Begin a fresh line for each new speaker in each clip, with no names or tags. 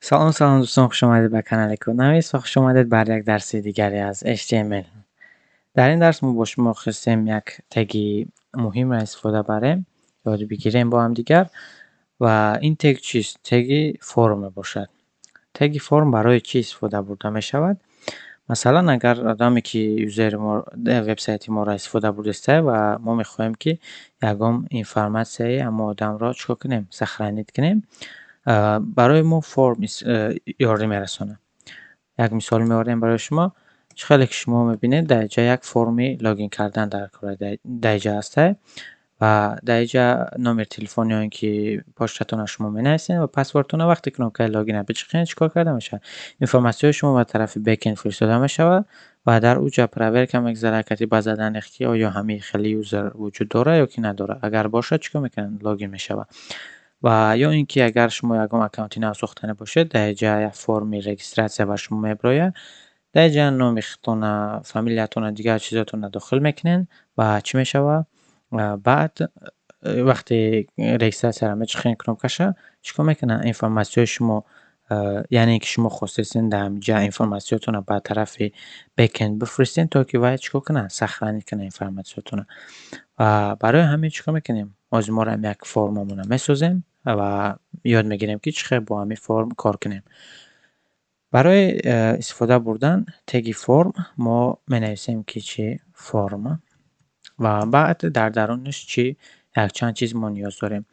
سلام دوستان، خوش آمدید به کانال کودنویس و خوش آمدید بر یک درس دیگری از HTML. در این درس ما با شما خواستیم یک تگ مهم را استفاده بریم یاد بگیریم با هم دیگر. و این تگ چیست؟ تگ فرم باشد. تگ فرم برای چی استفاده برده می شود؟ مثلا اگر آدمی که یوزر ما وبسایت ما را استفاده برده است و ما میخواهیم که یگام اینفورماسیون اما آدم را چیکار کنیم؟ سخرانیت کنیم. برای ما فرم یاری میرسونه. یک مثال میاریم برای شما. خیلی که شما میبینید در اینجا یک فرمی لاگین کردن در اینجا هسته و در اینجا نمره تلفن یا اینکه پشتتون شما مینویسین و پسوردتون وقتی که نوکای لاگین بچخین چیکار کرده میشه؟ اینفورماسیون شما به طرف بک اند فرستاده میشه و در اوجا پرور که یک حرکتی با زدن اختی آیا همه خیلی یوزر وجود داره یا که نداره. اگر باشه چیکار میکنن؟ لاگین میشه. و یا اینکه اگر شما یگام اکانتی نو ساختنه باشه در اینجا یک فرم رجیستراسیون بر شما میبره. در اینجا نامتون، فامیلیتون، دیگر چیزاتون داخل میکنین و چی میشه؟ بعد وقتی رجیستراسیون را میچخین کنم کشه چیکار میکنن؟ اینفورماسیون شما یعنی اینکه شما خواستین در اینجا اینفورماسیونتون رو به طرف بک اند بفرستین تا که وای چیکار کنن؟ سخرانی کنن اینفورماسیونتون. و برای همین چیکار میکنیم؟ از ما را یک فرممون میسازیم و یاد میگیریم که چخه با همین فرم کار کنیم. برای استفاده بردن تگ فرم ما مینویسیم که چی؟ فرم و بعد در درونش چی؟ یک چند چیز ما نیاز داریم.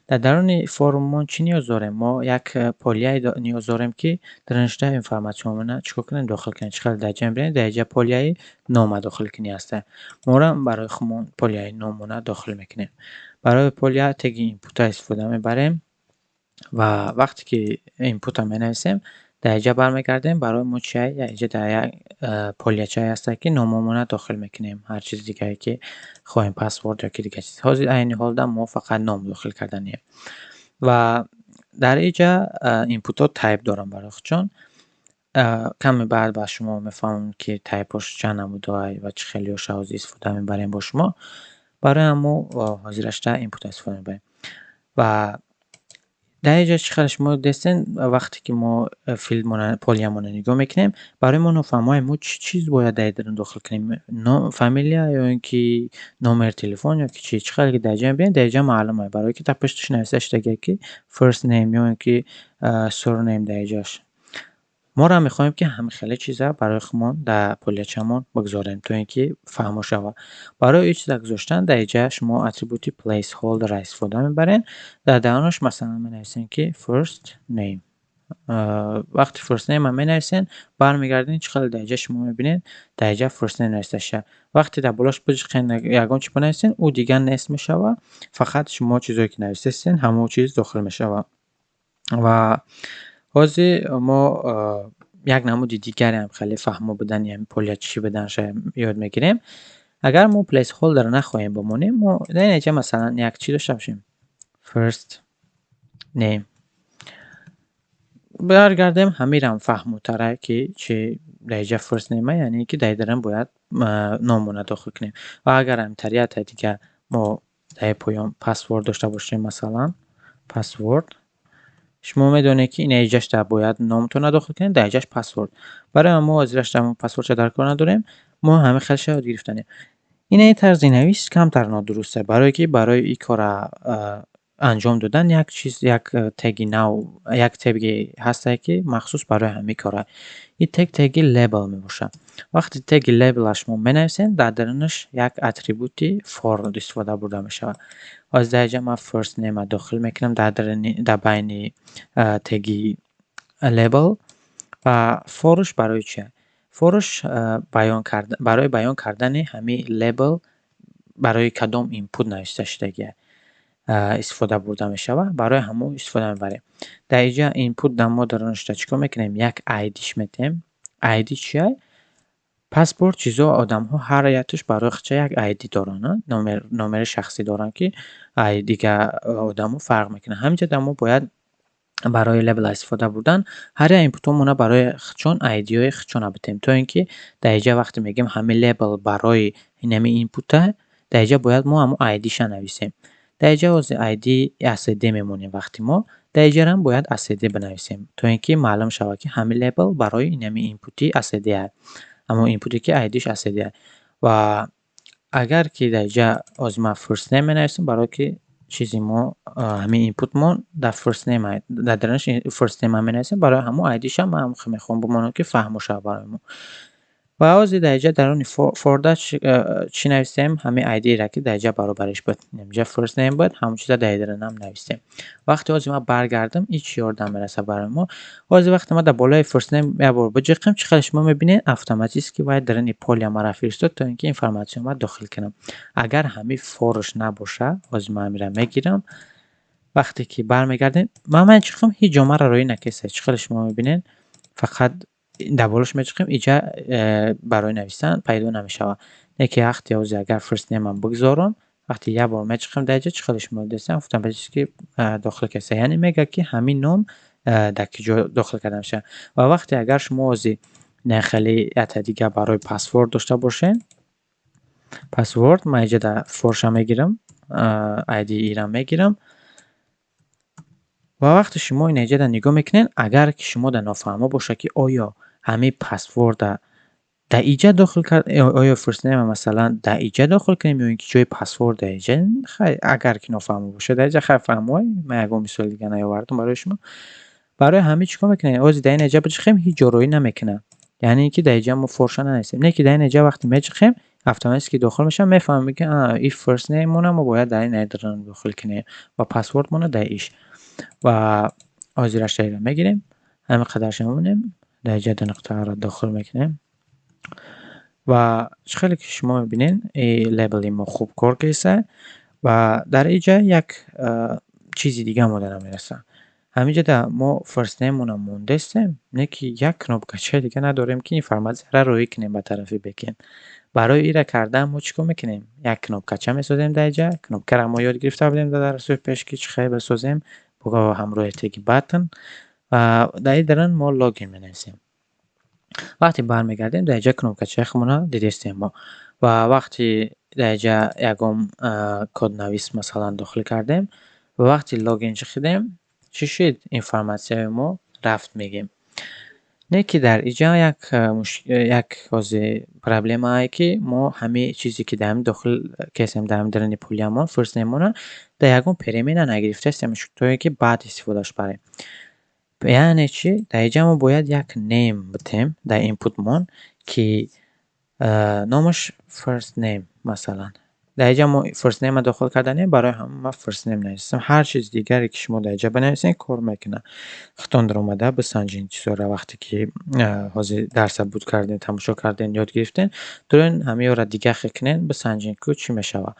در درون فرم ما چی نیاز داریم؟ ما یک پولیه نیاز داریم که درنش اینفورماسیون چیکار کنیم؟ داخل کنیم. چخه در جنب در اینجا پولیه نام داخل کنی هسته. ما را برای خودمون پولیه نامونه داخل میکنیم. برای پولیه تگ اینپوت استفاده میبریم و وقتی که اینپوت مینویسیم در اینجا برمیگردیم برای ما چی؟ اینجا در یک پولیه چی هست که ناممون داخل میکنیم. هر چیز دیگه که خواهیم پسورد یا که دیگه چیز. این حال در ما فقط نام داخل کردنیه. و در اینجا اینپوت ها تایپ دارم برای خودشون. کمی بعد با شما میفهمم که تایپش چند نموده و چه خیلی شاوزی استفاده میبریم با شما. برای همو حاضرش در اینپوت استفاده میبریم. و در اینجا چقدر شما دستین وقتی که ما فیلد پولیمون نگاه میکنیم برای ما نفهمای ما چی چیز باید در داخل کنیم؟ فامیلیا یا اینکه نمره تلفن یا که چی؟ چقدر که در اینجا ببینید در اینجا معلومه برای که پشتش نوشته دیگه که فرست نیم یا اینکه سورنیم در اینجاش. ما را میخوایم که همه خیلی چیزا برای خودمون در پولیچمون بگذاریم تا اینکه فهم شود. برای این چیزا گذاشتن در اینجا شما اتریبوت پلیس هولدر استفاده میبرین. در درونش مثلا مینویسین که فرست نیم. وقتی فرست نیم مینویسین برمیگردین چقدر در اینجا شما میبینین در اینجا فرست نیم نوشته شه. وقتی در بالاش بچخین یگان چی بنویسین او دیگه نیست میشه. فقط شما چیزایی که نوشتین همون چیز داخل میشه. و حاضر ما یک نمود دیگر هم خیلی فهمو بدن یعنی پولیه چی بدن شاید یاد میگیریم. اگر ما پلیس هولدر نخواهیم بمونیم ما در اینجا مثلا یک چی داشته باشیم فرست نیم برگردیم همین هم فهمو تره که چی در اینجا فرست نیمه یعنی که در درم باید نامونه داخل کنیم. و اگر هم طریقت دیگه ما در پایان پسورد داشته باشیم مثلا پسورد شما میدونید که این ایجاش در باید نامتون داخل کنید در ایجاش پسورد. برای ما ازش در پسورد چه در کار نداریم ما همه خیلی یاد گرفتنیم. این طرز نویس کمتر نادرسته برای که برای این کار انجام دادن یک چیز یک تگ نو یک تگ هسته که مخصوص برای همین کاره. این تگ لیبل میباشه. وقتی تگ لیبل شما مینویسین در درونش یک اتریبوتی فور استفاده برده میشه. از در اینجا من فرست نیم داخل میکنم در بین تگ لیبل و فورش برای چیه؟ فورش برای بیان کردن همین لیبل برای کدام اینپوت نوشته شده استفاده برده میشه و برای همون استفاده میبریم. در اینجا اینپوت در ما درونش چیکار میکنیم؟ یک آیدیش میتیم. آیدی چیه؟ پسپورت چیزا آدم ها هر ایتش برای خودش یک آیدی دارن، نمره شخصی دارن که آیدی که آدم ها فرق میکنه. همینجا ما باید برای لیبل استفاده بردن هر اینپوتمون برای خودشون آیدی های خودشون بتیم تا اینکه در اینجا وقتی میگیم همه لیبل برای این اینپوت در اینجا باید ما هم آیدیش نویسیم. در اینجا از آیدی میمونیم وقتی ما дар инҷа бояд add бинависем, то ин ки маълум шавад ки ҳамин лейбл барои инами инпути add аст, ҳамон инпуте ки айдиш add аст. Ва агар ки дар инҷа ҳозир ман first name менависам, барое ки чизи мо ҳамин инпутмон дар first name аст, дар дарунаш first name менависем, барои ҳамон айдишам ман мехоҳам бимонад ки фаҳмо шавад барои мо. Ва ҳозир дар инҷа даруни folder чӣ нависем? Ҳамин айдиеро ки дар инҷа баробариш буд. Инҷа first name буд, ҳамон чиза дар дарунам нависем. Вақте ҳозир ман баргардам, ин чӣ ёрдам мерасад барои мо? Ҳозир вақте ман дар болои first name як бор биҷиқем, чӣ қадр шумо мебинед автоматически вай даруни поле маро фиристод, то ин ки информатсияро дохил кунам. Агар ҳамин форш набоша, ҳозир ман ҳаминро мегирам, вақте ки бармегардем, ман мечиқам ҳеҷ ҷо маро роӣ накеса. Чӣ қадр шумо мебинед? Фақат дар болош мечиқем, инҷа барои нависан пайдо намешавад. Яке вақте ҳозир агар first name-ам бигзорам, вақте як бор мечиқем дар инҷа, чӣ қадр шумо дидед? Автоматически дохил кеса. Яъне мегӯяд ки ҳамин ном дар ки ҷо дохил карда мешавад. Ва вақте агар шумо ҳозир нахели ята дига барои пасворд дошта бошед, пасворд ман инҷа дар форша мегирам, айди ира мегирам. Ва вақте шумо ин инҷа нигоҳ мекунед, агар ки шумо дар нофаҳмо бошад ки оё ҳамин пасворда дар инҷа дохил кард, оё first name масалан дар инҷа дохил кунем ё ин ки ҷои пасворд дар инҷа, хай агар ки нофаҳмо бошад дар инҷа, хай фаҳмовай, ман ягон мисоли дига наовардам барои шумо. Барои ҳамин чӣ кор мекунем? Ҳозир дар ин инҷа биҷиқем, ҳеҷ ҷо роӣ намекунад. Яъне ин ки дар инҷа мо форша нанависем. Не ки дар ин инҷа вақте мечиқем, автоматически дохил мешавад, мефаҳмем ки ин first name-мона мо бояд дар ин айдра дохил кунем ва пасвордмона дар иш. Ва ҳозир аштаиро мегирем, ҳамин қадарша мемонем, дар инҷа ду нуқтаро дохил мекунем. Ва чӣ қадр ки шумо мебинед, лейбли мо хуб кор кеса. Ва дар инҷа як чизи дига мо дарам мерасад. Ҳаминҷа дар мо first name-мона мондестем, не ки як кнопкачаи дига надорем ки информатсияро роӣ кунем ба тарафи бекенд. Барои ира кардан мо чӣ кор мекунем? Як кнопкача месозем дар инҷа. Кнопкаро мо ёд гирифта будем дар дарсҳои пеш ки чӣ хеле бисозем бо ҳамроҳи button. Ва дар ин дарун мо login менависем. Вақте бармегардем, дар инҷа кнопкачаи худмонро дидестем мо. Ва вақте дар инҷа ягон коднавис масалан дохил кардем ва вақте login чиқидем, чӣ шуд? Информатсияи мо рафт мегем. Не ки дар инҷа як ҳозир проблема аст ки мо ҳамин чизе ки дар ҳамин дохил кесем, дар ҳамин даруни полиамон first name-мона дар ягон перемена нагирифтаистем, то ин ки баъд истифодаш барем. Яъне чӣ? Дар инҷа мо бояд як name битем дар инпутмон ки номаш first name масалан. Дар инҷа мо first name-ро дохил карданем, барои ҳамин ман first name нависам. Ҳар чизи дигаре ки шумо дар инҷа бинависед кор мекунад. Хитон даромада бисанҷед чизҳоро вақте ки ҳозир дарса буд кардем, тамошо кардем, ёд гирифтем, дурен ҳамеёро дига хел кунед, бисанҷед ки чӣ мешавад.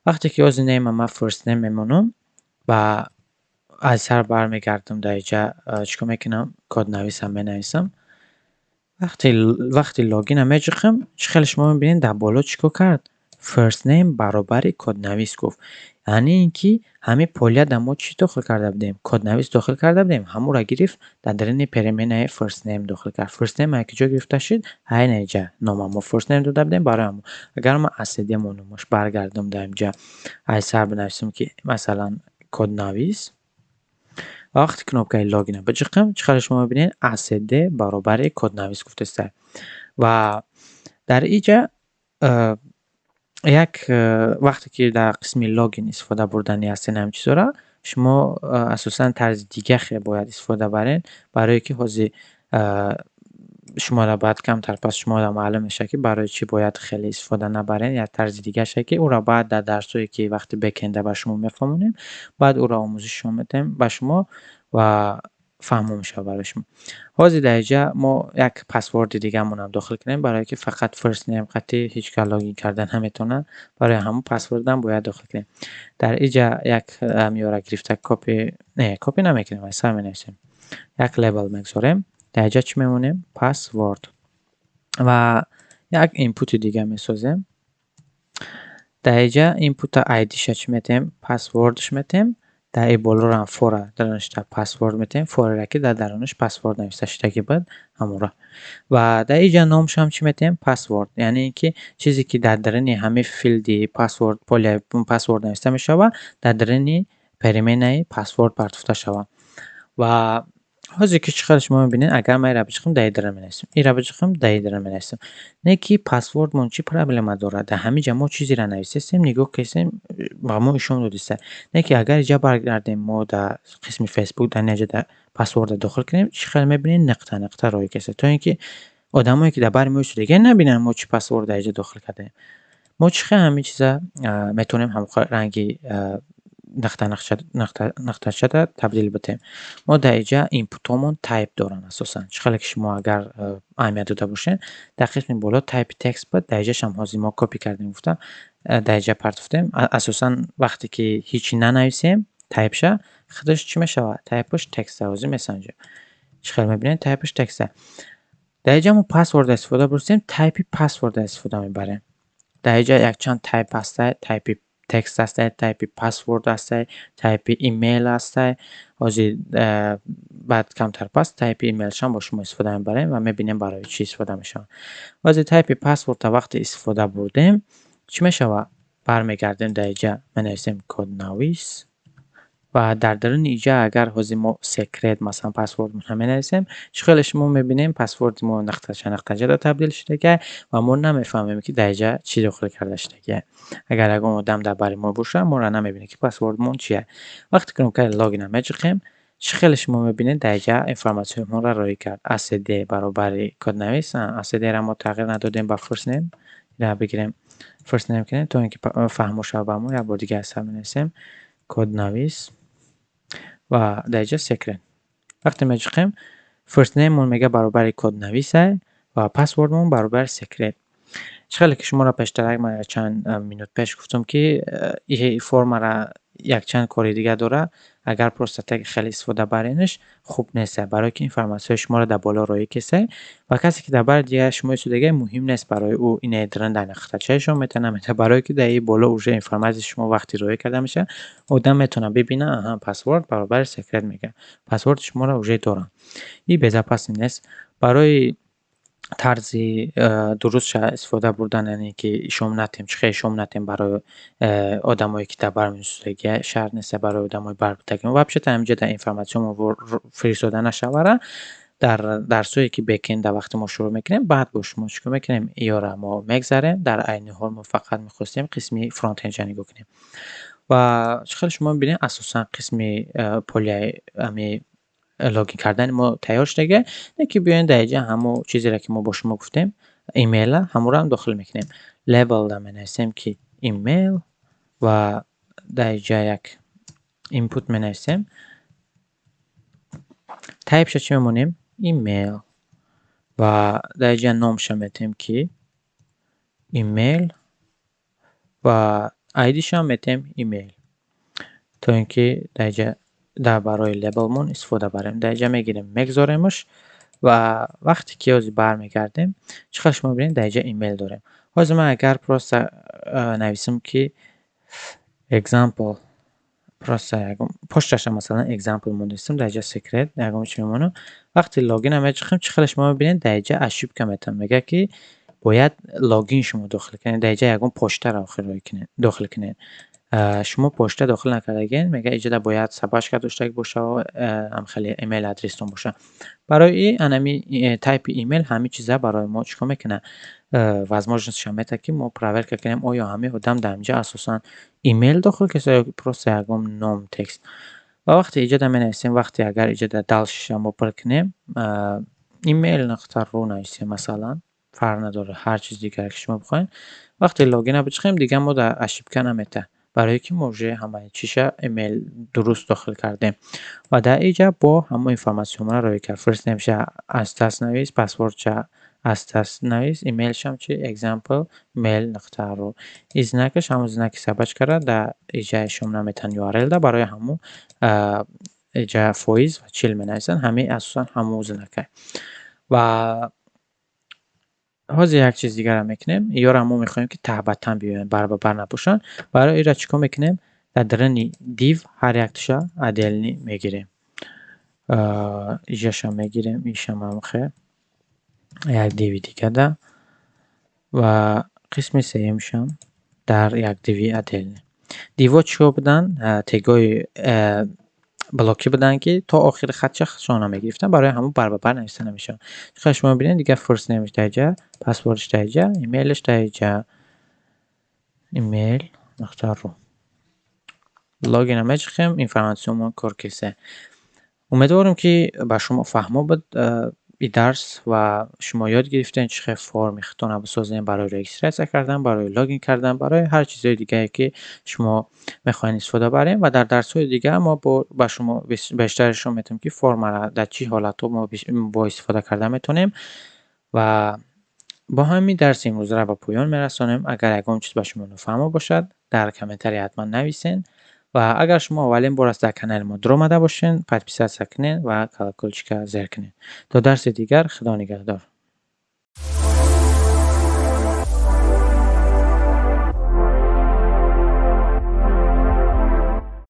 Вақте ки ҳозир name-ам ман first name мемонам, ва аз сар бармегардам дар инҷа чӣ кор мекунам? Коднависам менависам. Вақте login-ам мечиқем, чӣ хеле шумо мебинед дар боло чӣ кор кард? First name баробари коднавис гуфт. Яъне ин ки ҳамин поледа мо чӣ дохил карда будем? Коднавис дохил карда будем. Ҳамонро гирифт, дар даруни переменаи first name дохил кард. First name ки ҷо гирифта шуд, ҳай ин инҷа номам мо first name дода будем барои ҳамон. Агар ман add-мо номаш баргардам дар инҷа, аз сар бинависам ки масалан коднавис. Вақте кнопкаи login-ро биҷиқем, чӣ қадр шумо мебинед? add баробари коднавис гуфтааст. Ва дар инҷа як вақте ки дар қисми login истифода бурдани ҳастед ҳамин чизҳоро, шумо асосан тарзи дига хел бояд истифода баред, барое ки ҳозир шуморо баъд камтар пас шуморо маълум мешавад ки барои чӣ бояд хеле истифода набаред. Як тарзи дигаша ки уро баъд дар дарсҳое ки вақте бекенда ба шумо мефаҳмонем, баъд уро омӯзишро медиҳем ба шумо ва фаҳмо мешавад барои шумо. Ҳозир дар инҷа мо як пасворди дигаамонам дохил кунем, барое ки фақат first name қатъи ҳеҷ кас login карда наметавонад, барои ҳамон пасвордам бояд дохил кунем. Дар инҷа як ҳамеёро гирифта копи намекунем, аз сар менависем. Як лейбл мегзорем. Дар инҷа чӣ мемонем? Пасворд. Ва як инпути дига месозем. Дар инҷа инпута айдиша чӣ метем? Пасвордш метем. дар ин болоram фора дарунашда пасворд метем, фораро ки дар дарунаш пасворд нависта шудагӣ буд ҳамонро. Ва дар инҷа номашам чӣ метем? Пасворд. Яъне ин ки чизе ки дар даруни ҳамин филди пасворд полеи пасворд нависта мешавад, дар даруни переменаи пасворд партофта шавад. و ҳозе ки чӣ хел шумо мебинед, агар ман инра бичихам даидара менависам, инра бичихам даидара менависам. Не ки пассвордмон чӣ проблема дорад? Дар ҳамиҷа мо чизеро нависестем, нигоҳ кардем, ба мо ишон додиста. Не ки агар инҷа баргардем, мо дар қисми Facebook дар инҷа пассворда дохил кунем, чӣ хел мебинем нақта нақта роҳи кеса, то ин ки одамое ки дар бари мо истодаги набинанд мо чӣ пассворд дар инҷа дохил кардаем. Мо чӣ хел ҳамин чиза метавонем ҳамохо ранги нақтачада табдил битем. Мо дар инҷа инпутҳомон тайп доранд асосан. Чӣ хеле ки шумо агар аҳамият дода бошед, дар қисми боло тайпи текст буд, дар инҷашам ҳозир мо копӣ кардем гуфтам, дар инҷа партофтем. Асосан вақте ки ҳичи нанависем, тайпша худаш чӣ мешавад? Тайпаш текста ҳозир месанҷад. Чӣ хел мебинед? Тайпаш текста. дар инҷа мо пассворда истифода бурсем, тайпи пассворда истифода мебарем. дар инҷа якчанд тайп ҳастад, тайпи текст ҳастад, тайпи пассворд ҳастад, тайпи имейл ҳастад. ҳозир баъд камтар пас тайпи имейлшам бо шумо истифода мебарем ва мебинем барои чӣ истифода мешавад. ҳозир тайпи пассвордро вақте истифода бурдем, чӣ мешавад? Бармегардем дар инҷа менависем коднавис ва дар даруни инҷа агар ҳозир мо секрет масалан пассвордро менависем, чӣ хеле шумо мебинем пассворди мо нақтачада табдил шудагиа ва мо намефаҳмем ки дар инҷа чӣ дохил карда шудагиа. Агар ягон одам дар бари мо бошад, моро намебинем ки пассвордмон чия. Вақте ки кноопкаи логинро меҷиқем, чӣ хеле шумо мебинед дар инҷа информатсияҳоямонро роӣ кард. ACD баробари коднавис, ACDро мо тағйир надодем ба first name. Инро бигирем first name кунем, то ин ки фаҳмо шавад ба мо, як бор дига аз сар менависем коднавис ва дар инҷа секрет. Вақте меҷиқем, first nameмон мегӯяд баробари коднависа ва пассвордмон баробари секрет. Чӣ хеле ки шуморо пештарак ман чанд минут пеш гуфтам ки и формаро якчанд кори дига дорад. Агар просто таги хеле истифода баренаш хуб неста, барое ки информатсияҳои шуморо дар боло роӣ кеса ва касе ки дар бари дигари шумо истодагиа муҳим нест барои ӯ ине диран дар нақтача ишон мета намета, барое ки дар ин боло уже информатсияи шумо вақте роӣ карда мешавад, одам метавонад бибинад, аҳа пассворд баробари секрет мегӯяд. Пассворди шуморо уже дорам. Ин безопасӣ нест. Барои тарзи дурустша истифода бурдан, яъне ки ишон натем, чӣ хел ишон натем барои одамое ки дар бармон истодагиа шарт нест барои одамои барбутаги. Вообще-то ҳаминҷа дар информатсияҳомо фиристода нашавара, дар дарсое ки бекенда вақте мо шурӯъ мекунем, баъд бо шумо чикор мекунем, инёро мо мегзарем, дар айни ҳол мо фақат мехостем қисми фронтенҷа нигоҳ кунем. Ва чӣ хел шумо мебинед асосан қисми логин кардани мо тайёр шудагиа, не ки биёем дар инҷа ҳамо чизеро ки мо бо шумо гуфтем, имейла ҳамонро дохил мекунем. Левелда менависем ки имейл ва дар инҷа як инпут менависем. Тайпша чӣ мемонем? Имейл ва дар инҷа номша метем ки имейл ва айдишам метем имейл. То ин ки дар инҷа дар барои лебелмон истифода барем. Дар инҷа мегирем мегзоремаш ва вақте ки ҳозир бармегардем, чӣ хел шумо мебинед дар инҷа имейл дорем. ҳозир ман агар просто нависам ки example, просто ягон пошташа масалан example монависам, дар инҷа секрет ягон чӣ мемонам. Вақте логинро меҷиқем, чӣ хеле шумо мебинед дар инҷа ошибка метавонад, мегӯяд ки бояд логин шумо дохил кунед, дар инҷа ягон поштаро дохил кунед. Шумо пошта дохил накардагиед, мегӯяд инҷа бояд собачка доштагӣ бошад, ҳамхеле имейл адрестон бошад. Барои ин анами тайпи имейл ҳамин чиза барои мо чикор мекунад? Возможностиша метавад ки мо проверка кунем, оё ҳамин одам дар инҷа асосан имейл дохил карда ё просто ягон ном, текст. Ва вақте инҷода менависем, вақте агар инҷода далшиша мо пир кунем, email.ru нависем масалан, фарқ надорад, ҳар чизи дигаре ки шумо бихоҳед. Вақте логинро бичихем, дига мо дар ошибка наметавад, барое ки мо уже ҳамаи чиша имейл дуруст дохил кардем. Ва дар инҷа бо ҳамо информатсияҳоямонро роӣ кард. First nameша астас навис, пассвордша астас навис, имейлшам чи example mail.ru. Ин знакаш ҳамон знаки собачкаро дар инҷа ишон наметаванд URL-да барои ҳамон инҷа фоиз ва чил менависанд, ҳамин асосан ҳамон знака. Ва ҳозир як чизи дигарро мекунем. Инёро мо мехоҳем ки таҳбаттан биёянд, бар ба бар набошанд. Барои инро чикор мекунем? Дар даруни div ҳар якташа отдельно мегирем. Инҷаша мегирем, иншам ҳамахел як диви дигада ва қисми сеюмшам дар як диви отдельно. Дивҳо чикор буданд? Тегҳои بلاکی بدن که تا آخر خط شاهنامه گرفتن برای همون بر بر نوشتن میشه. خب شما ببینید دیگه فرست نیمش درجه، پسوردش درجه، ایمیلش درجه، ایمیل نقطه رو لاگین هم میخوام اینفورماسیون کار کیسه. امیدوارم که به شما فهمو بود این درس و شما یاد گرفتین چه فرم میتونه بسازین برای رجیستر کردن، برای لاگین کردن، برای هر چیزای دیگه که شما میخواین استفاده برین و در درس‌های دیگه ما با شما بیشترشون میتونیم که فرم را در چی حالت ما با استفاده کردن میتونیم و با همین درس امروز را به پایان میرسانیم. اگر یکم چیز به شما نفهمو باشد در کامنتری حتما نویسین و اگر شما اولین بار است در کانال ما در آمده باشین подписаться کنین و کلکلچکا زر کنین. تا درس دیگر خدا نگهدار.